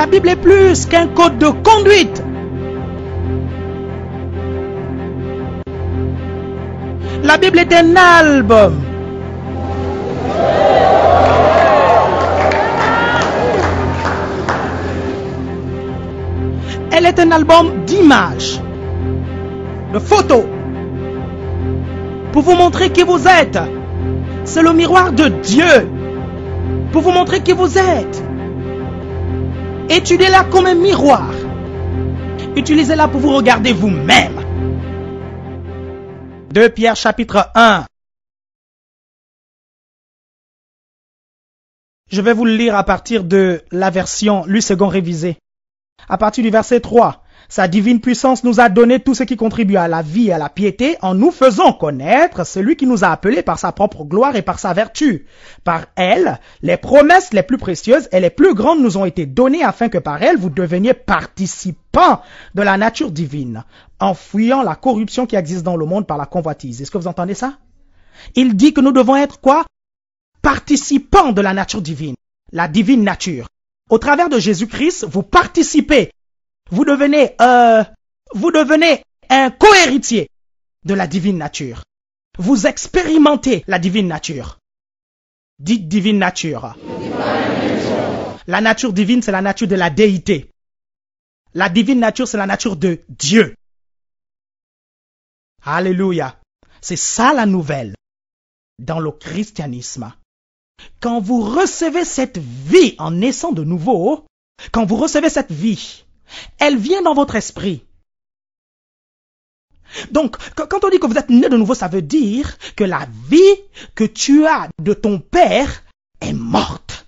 La Bible est plus qu'un code de conduite. La Bible est un album. Elle est un album d'images, de photos, pour vous montrer qui vous êtes. C'est le miroir de Dieu, pour vous montrer qui vous êtes. Étudiez-la comme un miroir. Utilisez-la pour vous regarder vous-même. 2 Pierre chapitre 1. Je vais vous le lire à partir de la version Louis II révisée. À partir du verset 3. Sa divine puissance nous a donné tout ce qui contribue à la vie et à la piété en nous faisant connaître celui qui nous a appelés par sa propre gloire et par sa vertu. Par elle, les promesses les plus précieuses et les plus grandes nous ont été données afin que par elles vous deveniez participants de la nature divine, en fuyant la corruption qui existe dans le monde par la convoitise. Est-ce que vous entendez ça? Il dit que nous devons être quoi? Participants de la nature divine, la divine nature. Au travers de Jésus-Christ, vous participez. Vous devenez un co-héritier de la divine nature. Vous expérimentez la divine nature. Dites divine nature. La nature divine, c'est la nature de la déité. La divine nature, c'est la nature de Dieu. Alléluia. C'est ça la nouvelle dans le christianisme. Quand vous recevez cette vie en naissant de nouveau, quand vous recevez cette vie, elle vient dans votre esprit. Donc, quand on dit que vous êtes né de nouveau, ça veut dire que la vie que tu as de ton père est morte.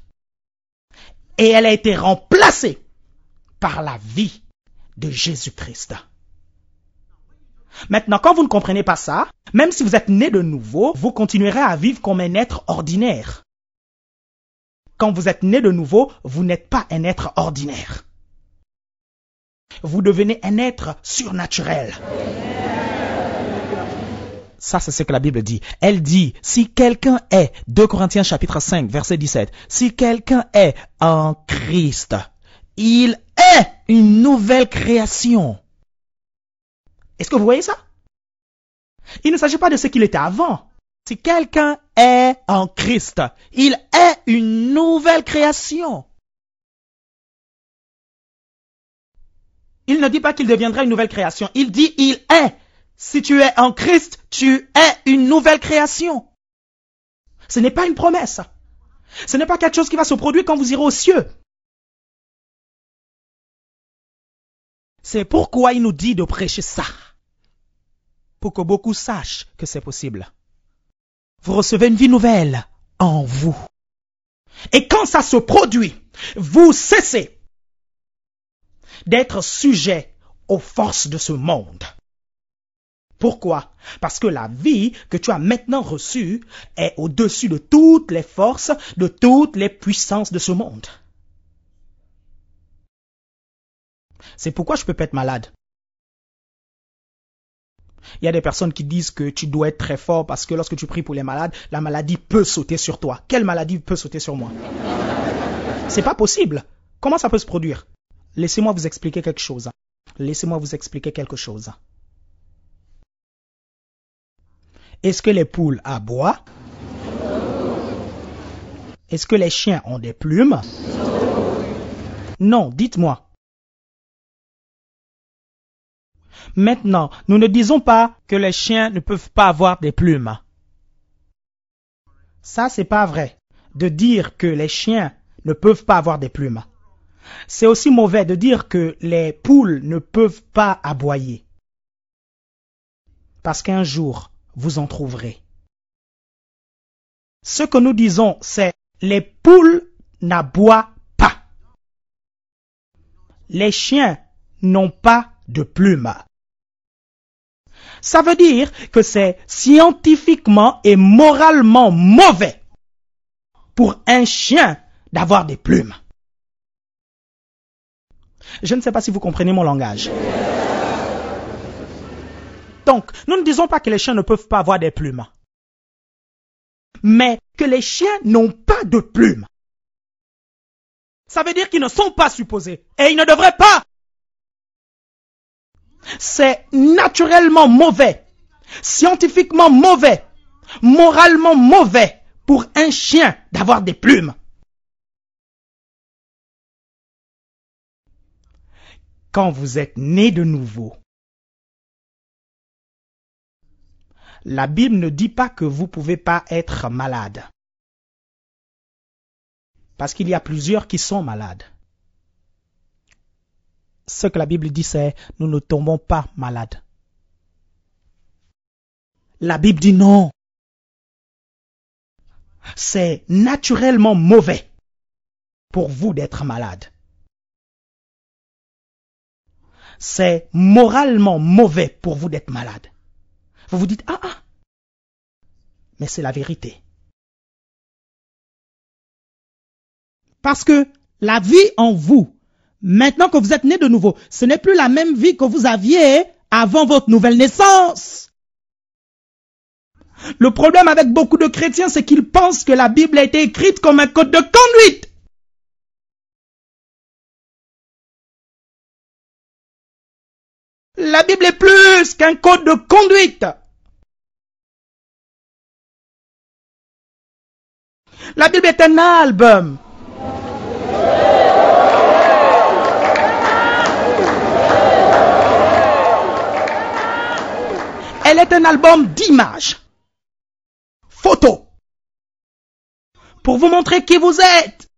Et elle a été remplacée par la vie de Jésus-Christ. Maintenant, quand vous ne comprenez pas ça, même si vous êtes né de nouveau, vous continuerez à vivre comme un être ordinaire. Quand vous êtes né de nouveau, vous n'êtes pas un être ordinaire. Vous devenez un être surnaturel. Ça, c'est ce que la Bible dit. Elle dit, si quelqu'un est, 2 Corinthiens chapitre 5, verset 17, si quelqu'un est en Christ, il est une nouvelle création. Est-ce que vous voyez ça? Il ne s'agit pas de ce qu'il était avant. Si quelqu'un est en Christ, il est une nouvelle création. Il ne dit pas qu'il deviendra une nouvelle création. Il dit il est. Si tu es en Christ, tu es une nouvelle création. Ce n'est pas une promesse. Ce n'est pas quelque chose qui va se produire quand vous irez aux cieux. C'est pourquoi il nous dit de prêcher ça. Pour que beaucoup sachent que c'est possible. Vous recevez une vie nouvelle en vous. Et quand ça se produit, vous cessez d'être sujet aux forces de ce monde. Pourquoi? Parce que la vie que tu as maintenant reçue est au-dessus de toutes les forces, de toutes les puissances de ce monde. C'est pourquoi je peux pas être malade. Il y a des personnes qui disent que tu dois être très fort parce que lorsque tu pries pour les malades, la maladie peut sauter sur toi. Quelle maladie peut sauter sur moi? C'est pas possible. Comment ça peut se produire? Laissez-moi vous expliquer quelque chose. Laissez-moi vous expliquer quelque chose. Est-ce que les poules aboient? Est-ce que les chiens ont des plumes? Non, dites-moi. Maintenant, nous ne disons pas que les chiens ne peuvent pas avoir des plumes. Ça, c'est pas vrai de dire que les chiens ne peuvent pas avoir des plumes. C'est aussi mauvais de dire que les poules ne peuvent pas aboyer. Parce qu'un jour, vous en trouverez. Ce que nous disons, c'est les poules n'aboient pas. Les chiens n'ont pas de plumes. Ça veut dire que c'est scientifiquement et moralement mauvais pour un chien d'avoir des plumes. Je ne sais pas si vous comprenez mon langage. Donc, nous ne disons pas que les chiens ne peuvent pas avoir des plumes, mais que les chiens n'ont pas de plumes. Ça veut dire qu'ils ne sont pas supposés. Et ils ne devraient pas. C'est naturellement mauvais, scientifiquement mauvais, moralement mauvais pour un chien d'avoir des plumes. Quand vous êtes né de nouveau, la Bible ne dit pas que vous ne pouvez pas être malade. Parce qu'il y a plusieurs qui sont malades. Ce que la Bible dit, c'est « nous ne tombons pas malades ». La Bible dit non. C'est naturellement mauvais pour vous d'être malade. C'est moralement mauvais pour vous d'être malade. Vous vous dites, mais c'est la vérité. Parce que la vie en vous, maintenant que vous êtes né de nouveau, ce n'est plus la même vie que vous aviez avant votre nouvelle naissance. Le problème avec beaucoup de chrétiens, c'est qu'ils pensent que la Bible a été écrite comme un code de conduite. La Bible est plus qu'un code de conduite. La Bible est un album. Elle est un album d'images, photos, pour vous montrer qui vous êtes.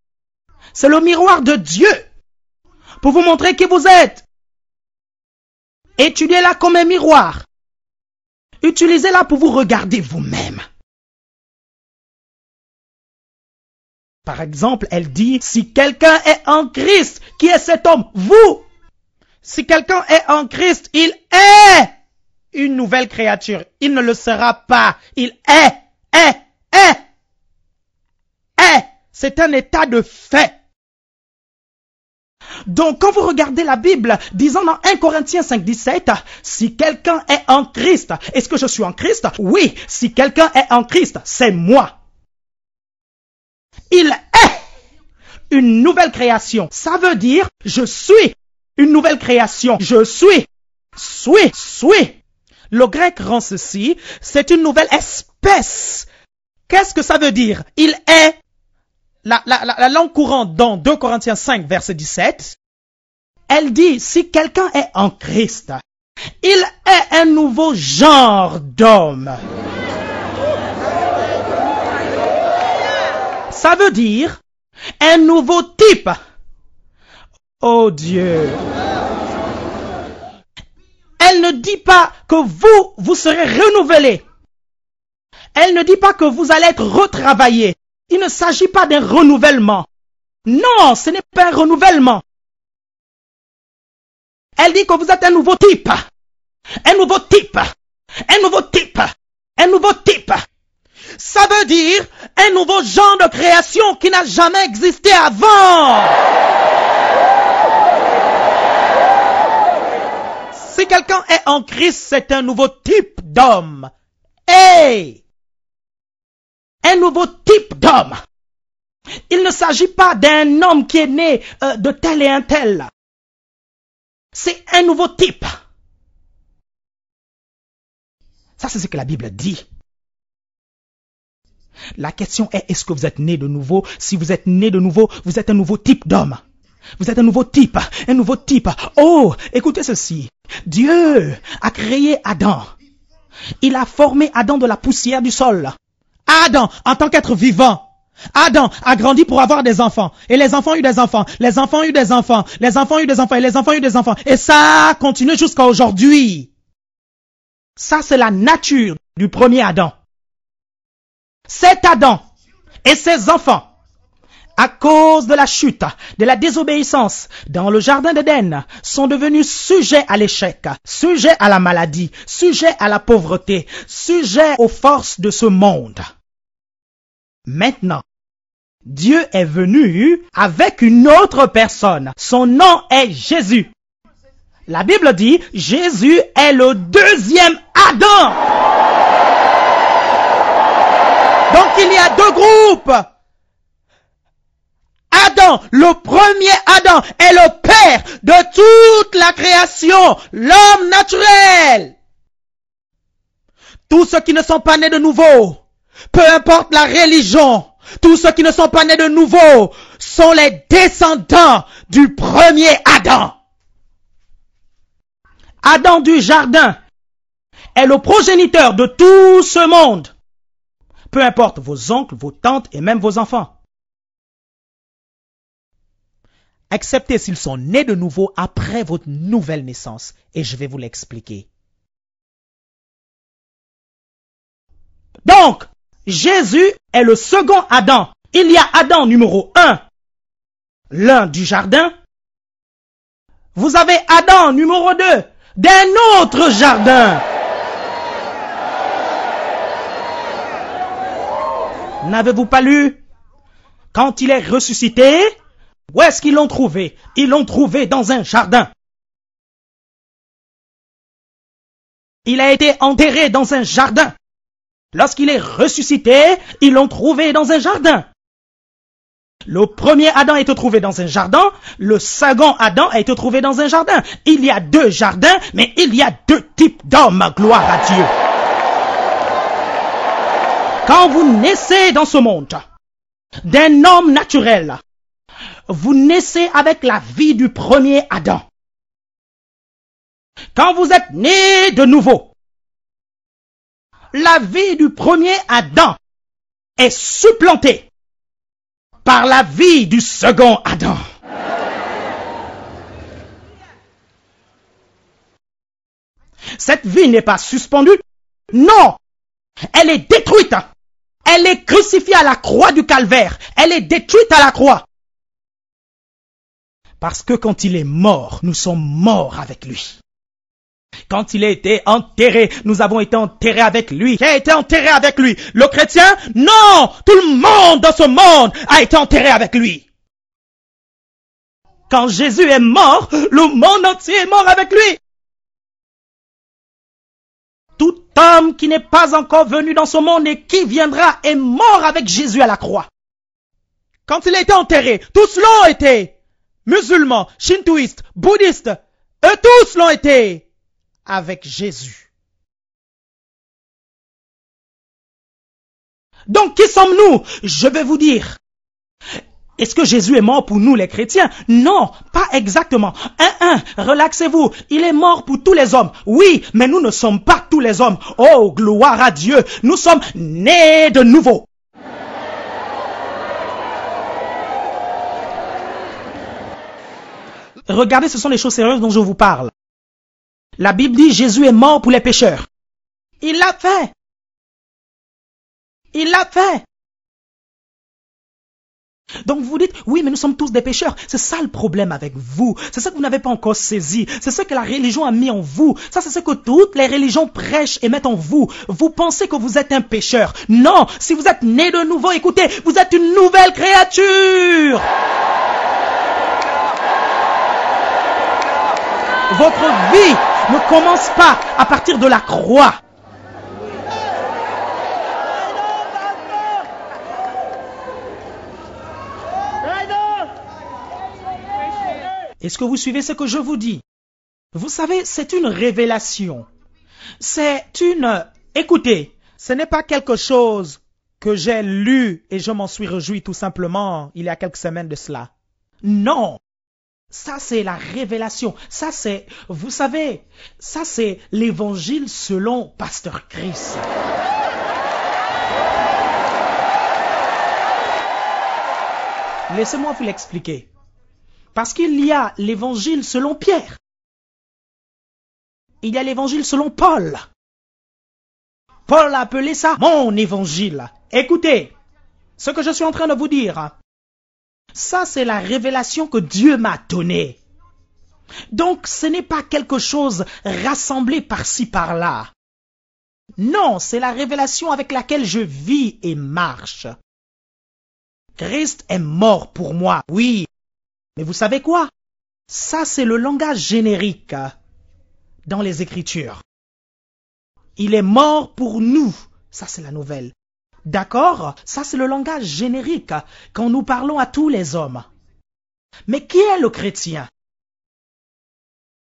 C'est le miroir de Dieu, pour vous montrer qui vous êtes. Étudiez-la comme un miroir. Utilisez-la pour vous regarder vous-même. Par exemple, elle dit, si quelqu'un est en Christ, qui est cet homme? Vous. Si quelqu'un est en Christ, il est une nouvelle créature. Il ne le sera pas. Il est. C'est un état de fait. Donc, quand vous regardez la Bible, disons dans 1 Corinthiens 5, 17, si quelqu'un est en Christ, est-ce que je suis en Christ? Oui, si quelqu'un est en Christ, c'est moi. Il est une nouvelle création. Ça veut dire, je suis une nouvelle création. Je suis. Le grec rend ceci, c'est une nouvelle espèce. Qu'est-ce que ça veut dire? Il est. La langue courante dans 2 Corinthiens 5, verset 17, elle dit, si quelqu'un est en Christ, il est un nouveau genre d'homme. Ça veut dire un nouveau type. Oh Dieu. Elle ne dit pas que vous serez renouvelé. Elle ne dit pas que vous allez être retravaillé. Il ne s'agit pas d'un renouvellement. Non, ce n'est pas un renouvellement. Elle dit que vous êtes un nouveau type. Un nouveau type. Un nouveau type. Un nouveau type. Ça veut dire un nouveau genre de création qui n'a jamais existé avant. Si quelqu'un est en Christ, c'est un nouveau type d'homme. Hey! Un nouveau type d'homme. Il ne s'agit pas d'un homme qui est né de tel et un tel. C'est un nouveau type. Ça, c'est ce que la Bible dit. La question est, est-ce que vous êtes né de nouveau? Si vous êtes né de nouveau, vous êtes un nouveau type d'homme. Vous êtes un nouveau type. Un nouveau type. Oh, écoutez ceci. Dieu a créé Adam. Il a formé Adam de la poussière du sol. Adam, en tant qu'être vivant, Adam a grandi pour avoir des enfants. Et les enfants ont eu des enfants. Les enfants ont eu des enfants. Les enfants ont eu des enfants. Et les enfants ont eu des enfants. Et ça continue jusqu'à aujourd'hui. Ça, c'est la nature du premier Adam. Cet Adam et ses enfants, à cause de la chute, de la désobéissance dans le jardin d'Éden, sont devenus sujets à l'échec, sujets à la maladie, sujets à la pauvreté, sujets aux forces de ce monde. Maintenant, Dieu est venu avec une autre personne. Son nom est Jésus. La Bible dit, Jésus est le deuxième Adam. Donc il y a deux groupes. Adam, le premier Adam, est le père de toute la création, l'homme naturel. Tous ceux qui ne sont pas nés de nouveau, peu importe la religion, tous ceux qui ne sont pas nés de nouveau sont les descendants du premier Adam. Adam du jardin est le progéniteur de tout ce monde. Peu importe vos oncles, vos tantes et même vos enfants. Excepté s'ils sont nés de nouveau après votre nouvelle naissance. Et je vais vous l'expliquer. Donc, Jésus est le second Adam. Il y a Adam numéro 1, l'un du jardin. Vous avez Adam numéro 2, d'un autre jardin. N'avez-vous pas lu? Quand il est ressuscité, où est-ce qu'ils l'ont trouvé? Ils l'ont trouvé dans un jardin. Il a été enterré dans un jardin. Lorsqu'il est ressuscité, ils l'ont trouvé dans un jardin. Le premier Adam a été trouvé dans un jardin, le second Adam a été trouvé dans un jardin. Il y a deux jardins, mais il y a deux types d'hommes, gloire à Dieu. Quand vous naissez dans ce monde d'un homme naturel, vous naissez avec la vie du premier Adam. Quand vous êtes né de nouveau, la vie du premier Adam est supplantée par la vie du second Adam. Cette vie n'est pas suspendue. Non, elle est détruite. Elle est crucifiée à la croix du calvaire. Elle est détruite à la croix. Parce que quand il est mort, nous sommes morts avec lui. Quand il a été enterré, nous avons été enterrés avec lui. Qui a été enterré avec lui? Le chrétien? Non! Tout le monde dans ce monde a été enterré avec lui. Quand Jésus est mort, le monde entier est mort avec lui. Tout homme qui n'est pas encore venu dans ce monde et qui viendra est mort avec Jésus à la croix. Quand il a été enterré, tous l'ont été. Musulmans, shintoïstes, bouddhistes, eux tous l'ont été avec Jésus. Donc qui sommes-nous? Je vais vous dire. Est-ce que Jésus est mort pour nous les chrétiens? Non, pas exactement. Relaxez-vous. Il est mort pour tous les hommes. Oui, mais nous ne sommes pas tous les hommes. Oh, gloire à Dieu. Nous sommes nés de nouveau. Regardez, ce sont les choses sérieuses dont je vous parle. La Bible dit Jésus est mort pour les pécheurs. Il l'a fait. Il l'a fait. Donc vous dites, oui, mais nous sommes tous des pécheurs. C'est ça le problème avec vous. C'est ça que vous n'avez pas encore saisi. C'est ça que la religion a mis en vous. Ça, c'est ce que toutes les religions prêchent et mettent en vous. Vous pensez que vous êtes un pécheur. Non, si vous êtes né de nouveau, écoutez, vous êtes une nouvelle créature. Votre vie ne commence pas à partir de la croix. Est-ce que vous suivez ce que je vous dis? Vous savez, c'est une révélation. Écoutez, ce n'est pas quelque chose que j'ai lu et je m'en suis réjoui tout simplement il y a quelques semaines de cela. Non. Ça, c'est la révélation. Ça, c'est, vous savez, ça, c'est l'évangile selon Pasteur Chris. Laissez-moi vous l'expliquer. Parce qu'il y a l'évangile selon Pierre. Il y a l'évangile selon Paul. Paul a appelé ça mon évangile. Écoutez, ce que je suis en train de vous dire, ça c'est la révélation que Dieu m'a donnée. Donc ce n'est pas quelque chose rassemblé par-ci par-là. Non, c'est la révélation avec laquelle je vis et marche. Christ est mort pour moi, oui. Mais vous savez quoi? Ça, c'est le langage générique dans les Écritures. Il est mort pour nous. Ça, c'est la nouvelle. D'accord? Ça, c'est le langage générique quand nous parlons à tous les hommes. Mais qui est le chrétien?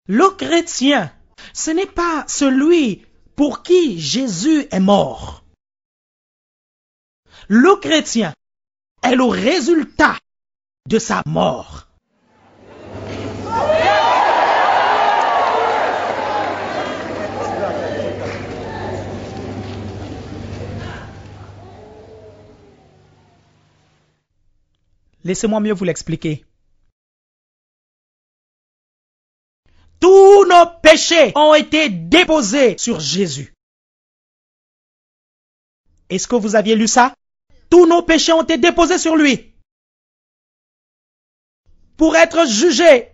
Le chrétien, ce n'est pas celui pour qui Jésus est mort. Le chrétien est le résultat de sa mort. Laissez-moi mieux vous l'expliquer. Tous nos péchés ont été déposés sur Jésus. Est-ce que vous aviez lu ça? Tous nos péchés ont été déposés sur lui. Pour être jugé.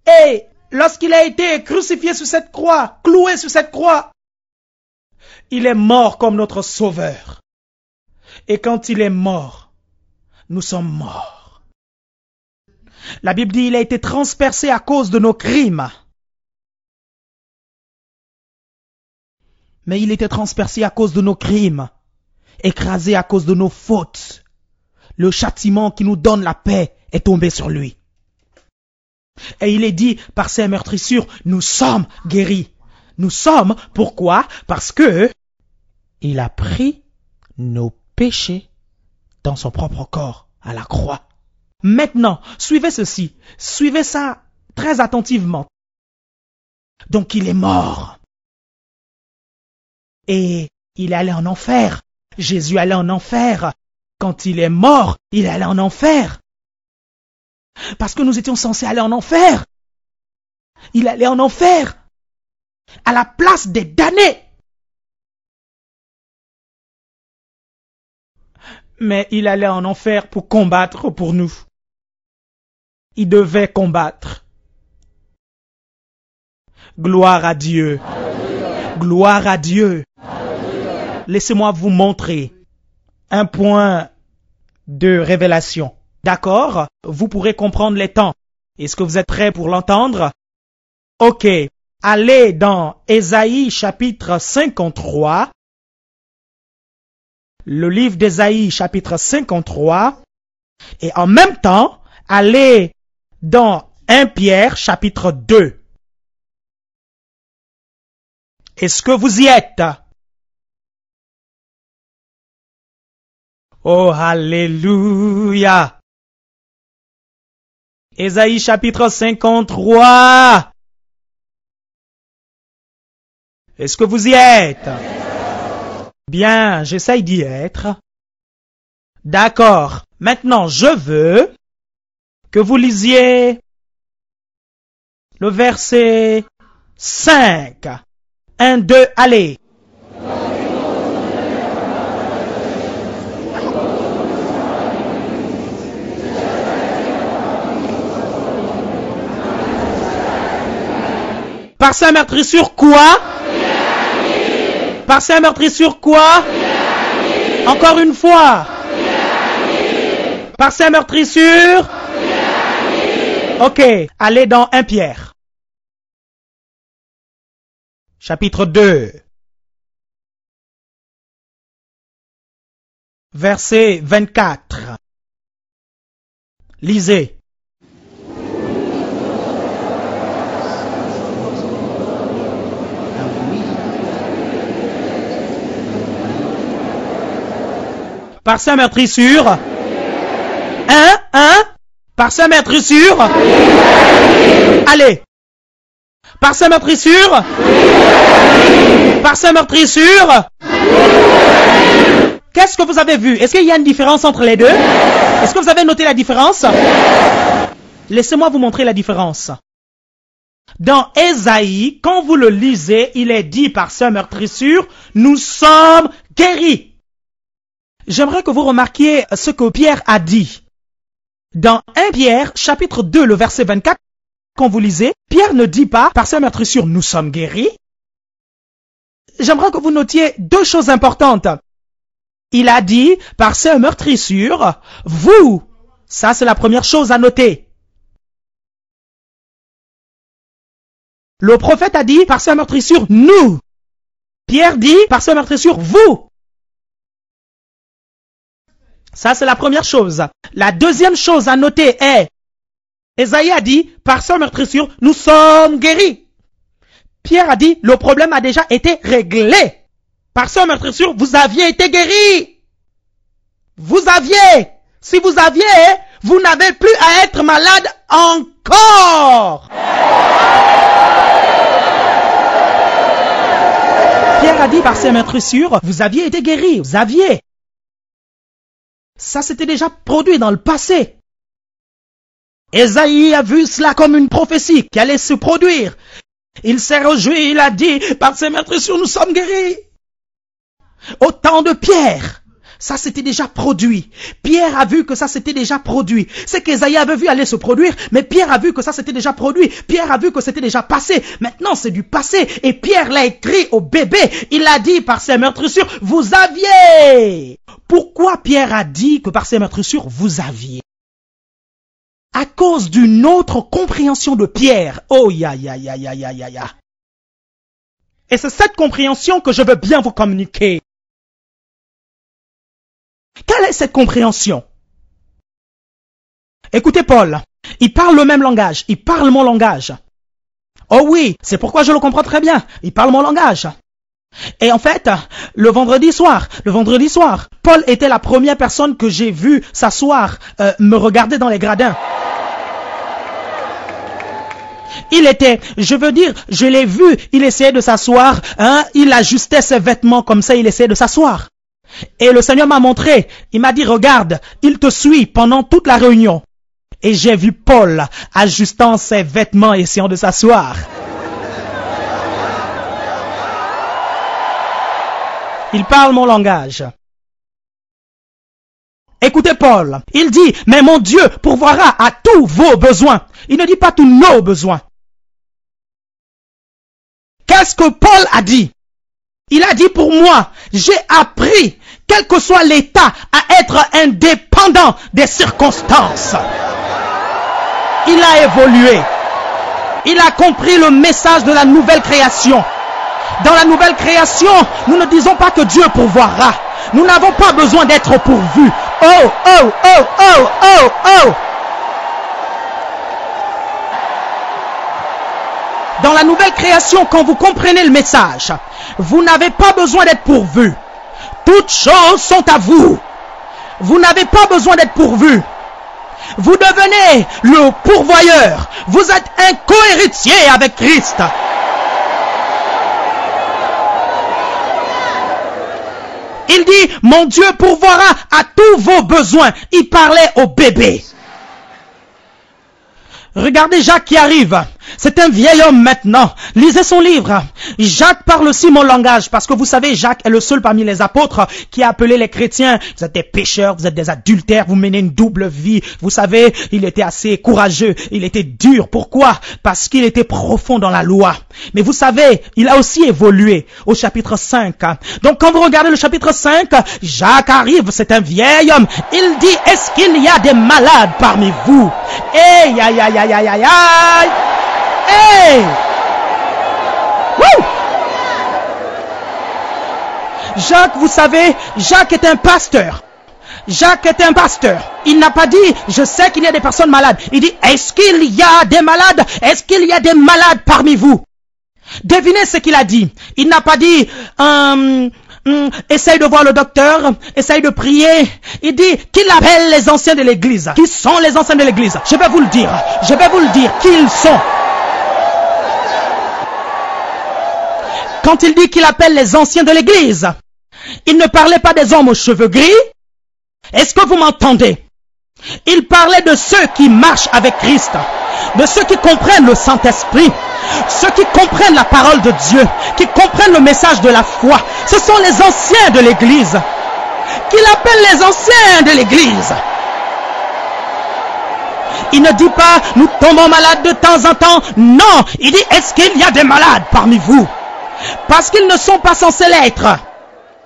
Et lorsqu'il a été crucifié sur cette croix, cloué sur cette croix, il est mort comme notre sauveur. Et quand il est mort, nous sommes morts. La Bible dit qu'il a été transpercé à cause de nos crimes. Mais il était transpercé à cause de nos crimes, écrasé à cause de nos fautes. Le châtiment qui nous donne la paix est tombé sur lui. Et il est dit, par ses meurtrissures, nous sommes guéris. Nous sommes, pourquoi? Parce que il a pris nos péchés dans son propre corps à la croix. Maintenant, suivez ceci. Suivez ça très attentivement. Donc il est mort. Et il est allé en enfer. Jésus allait en enfer. Quand il est mort, il est allé en enfer. Parce que nous étions censés aller en enfer. Il allait en enfer. À la place des damnés. Mais il allait en enfer pour combattre pour nous. Il devait combattre. Gloire à Dieu. Alléluia. Gloire à Dieu. Alléluia. Laissez-moi vous montrer un point de révélation. D'accord? Vous pourrez comprendre les temps. Est-ce que vous êtes prêts pour l'entendre? Ok. Allez dans Ésaïe chapitre 53. Le livre d'Ésaïe chapitre 53. Et en même temps, allez dans 1 Pierre chapitre 2. Est-ce que vous y êtes? Oh, alléluia! Ésaïe chapitre 53. Est-ce que vous y êtes? Bien, j'essaye d'y être. D'accord. Maintenant, je veux que vous lisiez le verset 5. 1, 2, allez. Par sa meurtrissure quoi? Par sa meurtrissure quoi? Encore une fois. Par sa meurtrissure? Ok, allez dans 1 Pierre. Chapitre 2. Verset 24. Lisez. Par sa meurtrissure. Par sa meurtrissure. Allez. Par sa meurtrissure. Par sa meurtrissure. Qu'est-ce que vous avez vu? Est-ce qu'il y a une différence entre les deux? Est-ce que vous avez noté la différence? Laissez-moi vous montrer la différence. Dans Ésaïe, quand vous le lisez, il est dit par sa meurtrissure, nous sommes guéris. J'aimerais que vous remarquiez ce que Pierre a dit. Dans 1 Pierre, chapitre 2, le verset 24, quand vous lisez, Pierre ne dit pas, par sa meurtrissure, nous sommes guéris. J'aimerais que vous notiez deux choses importantes. Il a dit, par sa meurtrissure, vous. Ça, c'est la première chose à noter. Le prophète a dit, par sa meurtrissure, nous. Pierre dit, par sa meurtrissure, vous. Ça, c'est la première chose. La deuxième chose à noter est, Ésaïe a dit, par sa meurtrissure, nous sommes guéris. Pierre a dit, le problème a déjà été réglé. Par sa meurtrissure, vous aviez été guéris. Vous aviez. Si vous aviez, vous n'avez plus à être malade encore. Pierre a dit, par ses meurtrissures, vous aviez été guéris. Vous aviez. Ça, c'était déjà produit dans le passé. Ésaïe a vu cela comme une prophétie qui allait se produire. Il s'est réjoui, il a dit, par ses meurtrissures, nous sommes guéris. Au temps de Pierre, ça s'était déjà produit. Pierre a vu que ça s'était déjà produit. C'est qu'Ésaïe avait vu aller se produire, mais Pierre a vu que ça s'était déjà produit. Pierre a vu que c'était déjà passé. Maintenant, c'est du passé. Et Pierre l'a écrit au bébé. Il a dit, par ses meurtrissures, vous aviez. Pourquoi Pierre a dit que par ses meurtrissures, vous aviez? À cause d'une autre compréhension de Pierre. Oh, ya. Et c'est cette compréhension que je veux bien vous communiquer. Quelle est cette compréhension? Écoutez Paul, il parle le même langage, il parle mon langage. Oh oui, c'est pourquoi je le comprends très bien, il parle mon langage. Et en fait, le vendredi soir, Paul était la première personne que j'ai vue s'asseoir, me regarder dans les gradins. Il était, je l'ai vu, il essayait de s'asseoir, il ajustait ses vêtements comme ça, il essayait de s'asseoir. Et le Seigneur m'a montré, il m'a dit, regarde, il te suit pendant toute la réunion. Et j'ai vu Paul ajustant ses vêtements, essayant de s'asseoir. Il parle mon langage. Écoutez Paul, il dit, mais mon Dieu pourvoira à tous vos besoins. Il ne dit pas tous nos besoins. Qu'est-ce que Paul a dit? Il a dit pour moi, j'ai appris, quel que soit l'état, à être indépendant des circonstances. Il a évolué. Il a compris le message de la nouvelle création. Dans la nouvelle création, nous ne disons pas que Dieu pourvoira. Nous n'avons pas besoin d'être pourvus. Oh. Dans la nouvelle création, quand vous comprenez le message, vous n'avez pas besoin d'être pourvus. Toutes choses sont à vous. Vous n'avez pas besoin d'être pourvus. Vous devenez le pourvoyeur. Vous êtes un co-héritier avec Christ. Il dit, mon Dieu pourvoira à tous vos besoins. Il parlait au bébé. Regardez Jacques qui arrive. C'est un vieil homme maintenant. Lisez son livre. Jacques parle aussi mon langage parce que vous savez, Jacques est le seul parmi les apôtres qui a appelé les chrétiens. Vous êtes des pécheurs, vous êtes des adultères, vous menez une double vie. Vous savez, il était assez courageux, il était dur. Pourquoi? Parce qu'il était profond dans la loi. Mais vous savez, il a aussi évolué au chapitre 5. Donc quand vous regardez le chapitre 5, Jacques arrive, c'est un vieil homme. Il dit, est-ce qu'il y a des malades parmi vous? Aïe. Hey! Woo! Jacques, vous savez, Jacques est un pasteur. Il n'a pas dit, je sais qu'il y a des personnes malades. Il dit, est-ce qu'il y a des malades? Est-ce qu'il y a des malades parmi vous? Devinez ce qu'il a dit. Il n'a pas dit, essaye de voir le docteur, essaye de prier. Il dit qu'il appelle les anciens de l'église. Qui sont les anciens de l'église? Je vais vous le dire qui ils sont. Quand il dit qu'il appelle les anciens de l'église, il ne parlait pas des hommes aux cheveux gris. Est-ce que vous m'entendez? Il parlait de ceux qui marchent avec Christ, de ceux qui comprennent le Saint-Esprit, ceux qui comprennent la parole de Dieu, qui comprennent le message de la foi. Ce sont les anciens de l'église. Qu'il appelle les anciens de l'église. Il ne dit pas, nous tombons malades de temps en temps. Non, il dit, est-ce qu'il y a des malades parmi vous? Parce qu'ils ne sont pas censés l'être.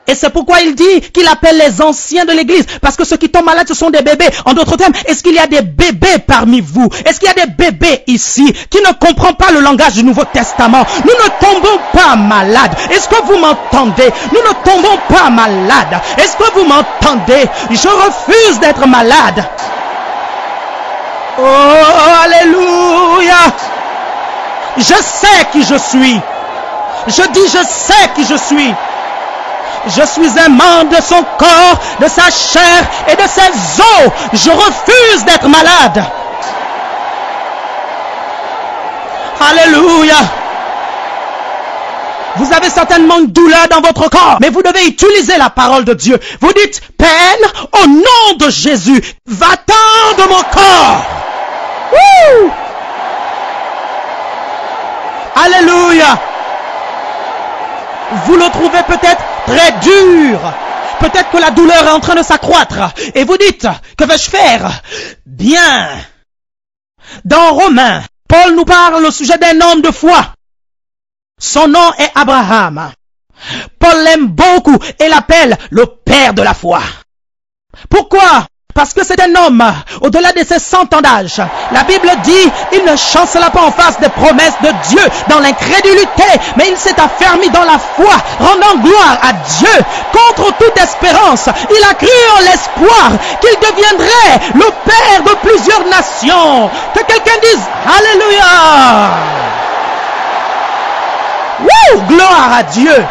Et c'est pourquoi il dit qu'il appelle les anciens de l'église. Parce que ceux qui tombent malades, ce sont des bébés. En d'autres termes, est-ce qu'il y a des bébés parmi vous? Est-ce qu'il y a des bébés ici qui ne comprennent pas le langage du Nouveau Testament? Nous ne tombons pas malades. Est-ce que vous m'entendez? Nous ne tombons pas malades. Est-ce que vous m'entendez? Je refuse d'être malade. Oh, alléluia! Je sais qui je suis. Je dis, je sais qui je suis. Je suis un membre de son corps, de sa chair et de ses os. Je refuse d'être malade. Alléluia. Vous avez certainement une douleur dans votre corps, mais vous devez utiliser la parole de Dieu. Vous dites, peine, au nom de Jésus, va-t'en de mon corps. Wouh! Alléluia. Vous le trouvez peut-être très dur. Peut-être que la douleur est en train de s'accroître. Et vous dites, que vais-je faire? Bien. Dans Romains, Paul nous parle au sujet d'un homme de foi. Son nom est Abraham. Paul l'aime beaucoup et l'appelle le père de la foi. Pourquoi? Parce que c'est un homme, au-delà de ses 100 ans d'âge. La Bible dit, il ne chancela pas en face des promesses de Dieu dans l'incrédulité, mais il s'est affermi dans la foi, rendant gloire à Dieu contre toute espérance. Il a cru en l'espoir qu'il deviendrait le père de plusieurs nations. Que quelqu'un dise, Alléluia! Wouh! Gloire à Dieu!